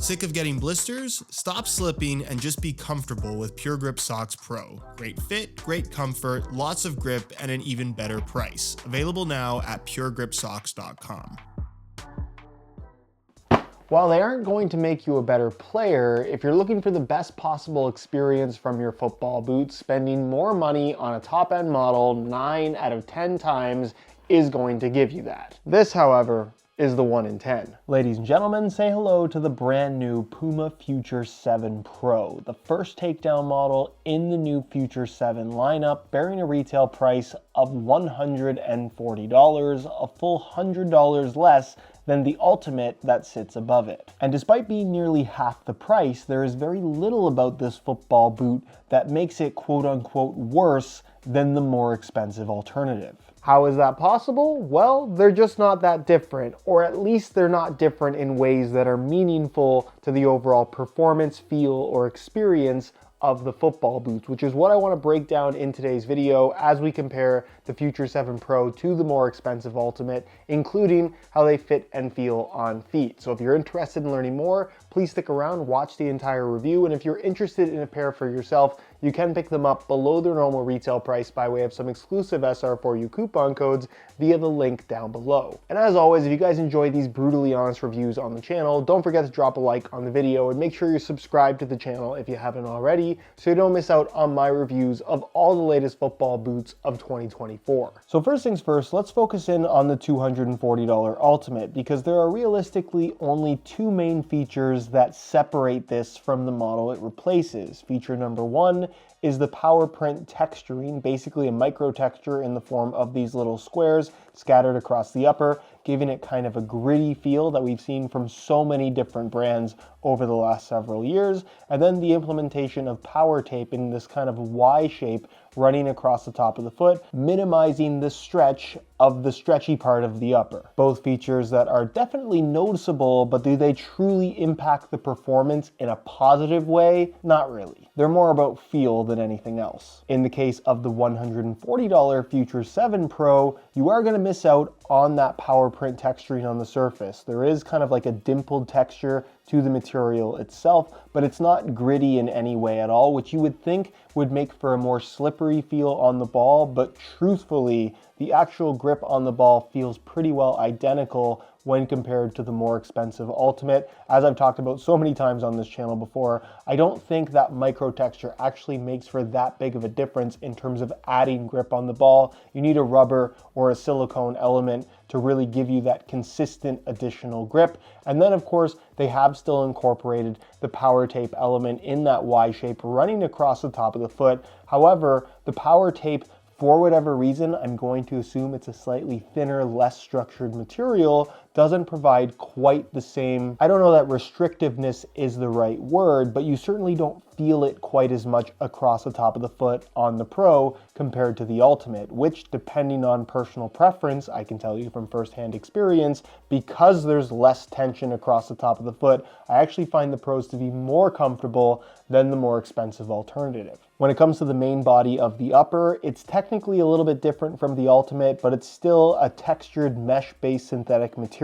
Sick of getting blisters? Stop slipping and just be comfortable with Pure Grip Socks Pro. Great fit, great comfort, lots of grip, and an even better price. Available now at puregripsocks.com. While they aren't going to make you a better player, if you're looking for the best possible experience from your football boots, spending more money on a top-end model 9 out of 10 times is going to give you that. This, however, is the 1 in 10. Ladies and gentlemen, say hello to the brand new Puma Future 7 Pro, the first takedown model in the new Future 7 lineup, bearing a retail price of $140, a full $100 less than the Ultimate that sits above it. And despite being nearly half the price, there is very little about this football boot that makes it quote-unquote worse than the more expensive alternative. How is that possible? Well, they're just not that different, or at least they're not different in ways that are meaningful to the overall performance, feel, or experience of the football boots, which is what I want to break down in today's video as we compare the Future 7 Pro to the more expensive Ultimate, including how they fit and feel on feet. So if you're interested in learning more, please stick around, watch the entire review, and if you're interested in a pair for yourself, you can pick them up below their normal retail price by way of some exclusive SR4U coupon codes via the link down below. And as always, if you guys enjoy these brutally honest reviews on the channel, don't forget to drop a like on the video and make sure you're subscribed to the channel if you haven't already, so you don't miss out on my reviews of all the latest football boots of 2024. So first things first, let's focus in on the $240 Ultimate, because there are realistically only two main features that separate this from the model it replaces. Feature number one is the power print texturing, basically a micro texture in the form of these little squares scattered across the upper, giving it kind of a gritty feel that we've seen from so many different brands over the last several years. And then the implementation of power tape in this kind of Y shape running across the top of the foot, minimizing the stretch of the stretchy part of the upper. Both features that are definitely noticeable, but do they truly impact the performance in a positive way? Not really. They're more about feel than anything else. In the case of the $140 Future 7 Pro, you are going to miss out on that power print texturing on the surface. There is kind of like a dimpled texture to the material itself, but it's not gritty in any way at all, which you would think would make for a more slippery feel on the ball, but truthfully, the actual grip on the ball feels pretty well identical when compared to the more expensive Ultimate. As I've talked about so many times on this channel before, I don't think that micro texture actually makes for that big of a difference in terms of adding grip on the ball. You need a rubber or a silicone element to really give you that consistent additional grip. And then of course, they have still incorporated the power tape element in that Y shape running across the top of the foot. However, the power tape, for whatever reason, I'm going to assume it's a slightly thinner, less structured material, doesn't provide quite the same, I don't know that restrictiveness is the right word, but you certainly don't feel it quite as much across the top of the foot on the Pro compared to the Ultimate, which, depending on personal preference, I can tell you from firsthand experience, because there's less tension across the top of the foot, I actually find the Pros to be more comfortable than the more expensive alternative. When it comes to the main body of the upper, it's technically a little bit different from the Ultimate, but it's still a textured mesh-based synthetic material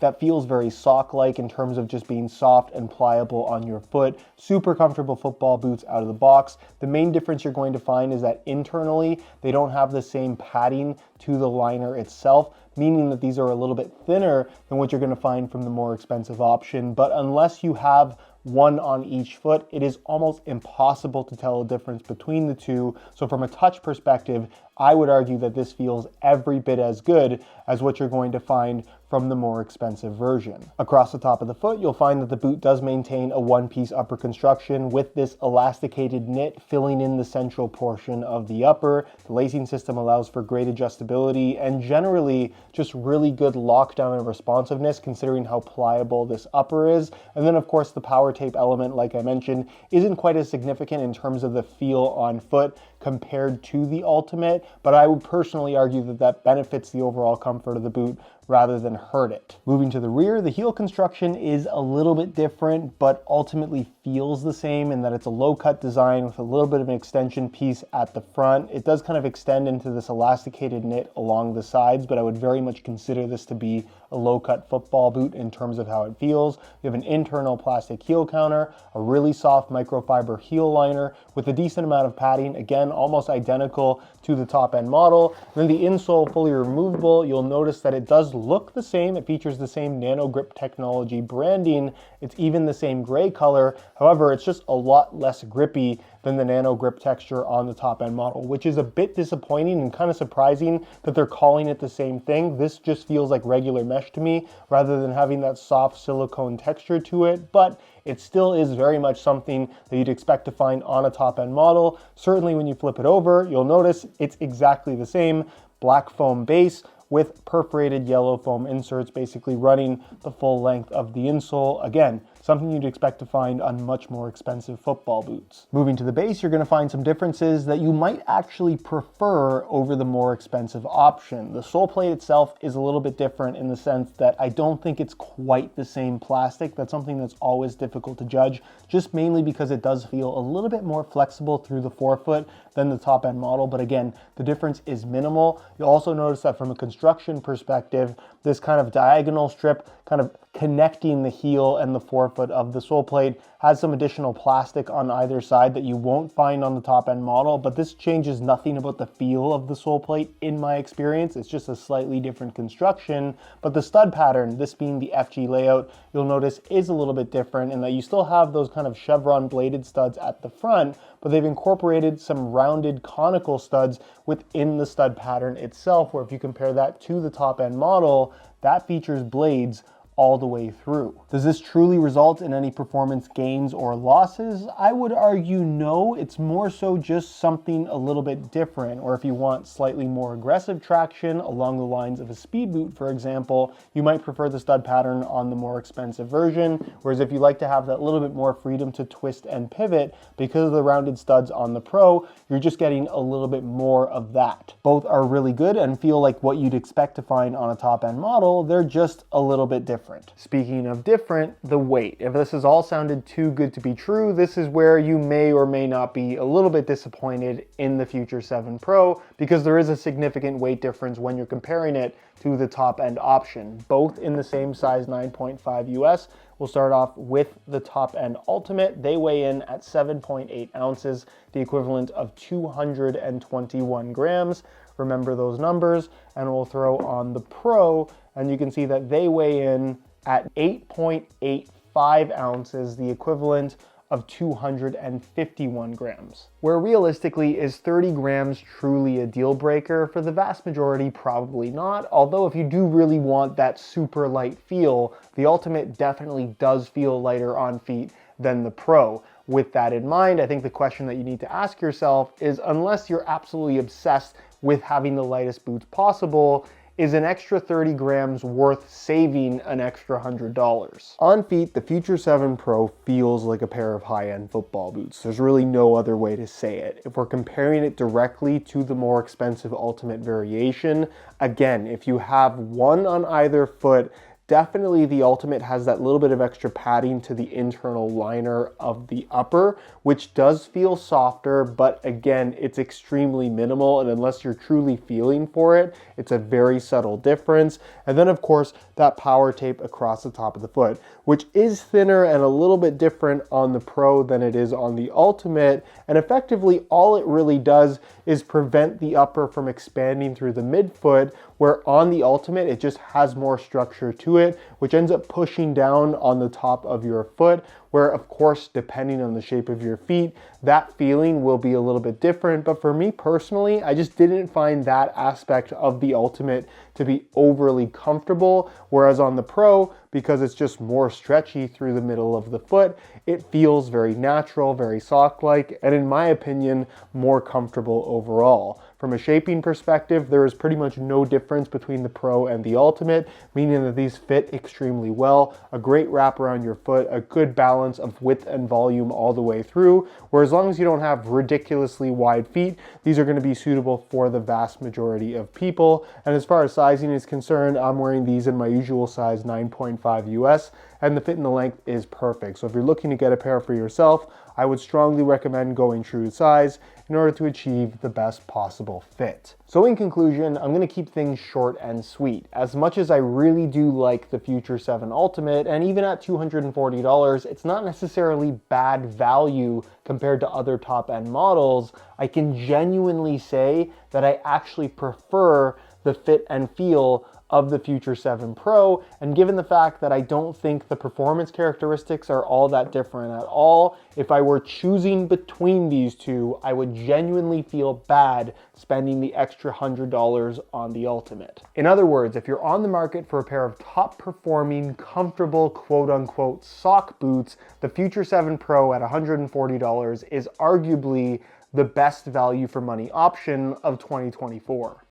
that feels very sock-like in terms of just being soft and pliable on your foot. Super comfortable football boots out of the box. The main difference you're going to find is that internally, they don't have the same padding to the liner itself, meaning that these are a little bit thinner than what you're going to find from the more expensive option. But unless you have one on each foot, it is almost impossible to tell a difference between the two. So from a touch perspective, I would argue that this feels every bit as good as what you're going to find from the more expensive version. Across the top of the foot, you'll find that the boot does maintain a one-piece upper construction with this elasticated knit filling in the central portion of the upper. The lacing system allows for great adjustability and generally just really good lockdown and responsiveness considering how pliable this upper is. And then of course the power tape element, like I mentioned, isn't quite as significant in terms of the feel on foot compared to the Ultimate, but I would personally argue that that benefits the overall comfort of the boot rather than hurt it. Moving to the rear, the heel construction is a little bit different, but ultimately feels the same in that it's a low-cut design with a little bit of an extension piece at the front. It does kind of extend into this elasticated knit along the sides, but I would very much consider this to be a low-cut football boot in terms of how it feels. You have an internal plastic heel counter, a really soft microfiber heel liner with a decent amount of padding, again, almost identical to the top-end model. And then the insole, fully removable. You'll notice that it does look the same. It features the same nano grip technology branding. It's even the same gray color. However, it's just a lot less grippy than the nano grip texture on the top end model, which is a bit disappointing and kind of surprising that they're calling it the same thing. This just feels like regular mesh to me rather than having that soft silicone texture to it, but it still is very much something that you'd expect to find on a top end model. Certainly when you flip it over, you'll notice it's exactly the same black foam base with perforated yellow foam inserts basically running the full length of the insole. Again, something you'd expect to find on much more expensive football boots. Moving to the base, you're going to find some differences that you might actually prefer over the more expensive option. The Soleplate itself is a little bit different in the sense that I don't think it's quite the same plastic. That's something that's always difficult to judge, just mainly because it does feel a little bit more flexible through the forefoot than the top end model. But again, the difference is minimal. You'll also notice that from a construction perspective, this kind of diagonal strip kind of connecting the heel and the forefoot of the Soleplate has some additional plastic on either side that you won't find on the top end model, but this changes nothing about the feel of the Soleplate in my experience. It's just a slightly different construction, but the stud pattern, this being the FG layout, you'll notice is a little bit different in that you still have those kind of chevron bladed studs at the front, but they've incorporated some rounded conical studs within the stud pattern itself, where if you compare that to the top end model, that features blades all the way through. Does this truly result in any performance gains or losses? I would argue no. It's more so just something a little bit different, or if you want slightly more aggressive traction along the lines of a speed boot, for example, you might prefer the stud pattern on the more expensive version, whereas if you like to have that little bit more freedom to twist and pivot because of the rounded studs on the Pro, you're just getting a little bit more of that. Both are really good and feel like what you'd expect to find on a top-end model. They're just a little bit different. Speaking of different, the weight. If this has all sounded too good to be true, this is where you may or may not be a little bit disappointed in the Future 7 Pro, because there is a significant weight difference when you're comparing it to the top end option. Both in the same size 9.5 US. We'll start off with the top end Ultimate. They weigh in at 7.8 ounces, the equivalent of 221 grams. Remember those numbers, and we'll throw on the Pro, and you can see that they weigh in at 8.85 ounces, the equivalent of 251 grams. Where realistically, is 30 grams truly a deal breaker? For the vast majority, probably not. Although if you do really want that super light feel, the Ultimate definitely does feel lighter on feet than the Pro. With that in mind, I think the question that you need to ask yourself is, unless you're absolutely obsessed with having the lightest boots possible, is an extra 30 grams worth saving an extra $100? On feet, the Future 7 Pro feels like a pair of high-end football boots. There's really no other way to say it. If we're comparing it directly to the more expensive Ultimate variation, again, if you have one on either foot, definitely the Ultimate has that little bit of extra padding to the internal liner of the upper, which does feel softer, but again, it's extremely minimal, and unless you're truly feeling for it, it's a very subtle difference. And then of course, that power tape across the top of the foot, which is thinner and a little bit different on the Pro than it is on the Ultimate, and effectively all it really does is prevent the upper from expanding through the midfoot, where on the Ultimate, it just has more structure to it, which ends up pushing down on the top of your foot, where of course, depending on the shape of your feet, that feeling will be a little bit different. But for me personally, I just didn't find that aspect of the Ultimate to be overly comfortable, whereas on the Pro, because it's just more stretchy through the middle of the foot, it feels very natural, very sock-like, and in my opinion, more comfortable overall. From a shaping perspective, there is pretty much no difference between the Pro and the Ultimate, meaning that these fit extremely well. A great wrap around your foot, a good balance balance of width and volume all the way through, where as long as you don't have ridiculously wide feet, these are going to be suitable for the vast majority of people. And as far as sizing is concerned, I'm wearing these in my usual size 9.5 US, and the fit and the length is perfect. So if you're looking to get a pair for yourself, I would strongly recommend going true to size in order to achieve the best possible fit. So in conclusion, I'm gonna keep things short and sweet. As much as I really do like the Future 7 Ultimate, and even at $240, it's not necessarily bad value compared to other top-end models, I can genuinely say that I actually prefer the fit and feel of the Future 7 Pro, and given the fact that I don't think the performance characteristics are all that different at all, if I were choosing between these two, I would genuinely feel bad spending the extra $100 on the Ultimate. In other words, if you're on the market for a pair of top performing, comfortable, quote-unquote sock boots, the Future 7 Pro at $140 is arguably the best value for money option of 2024.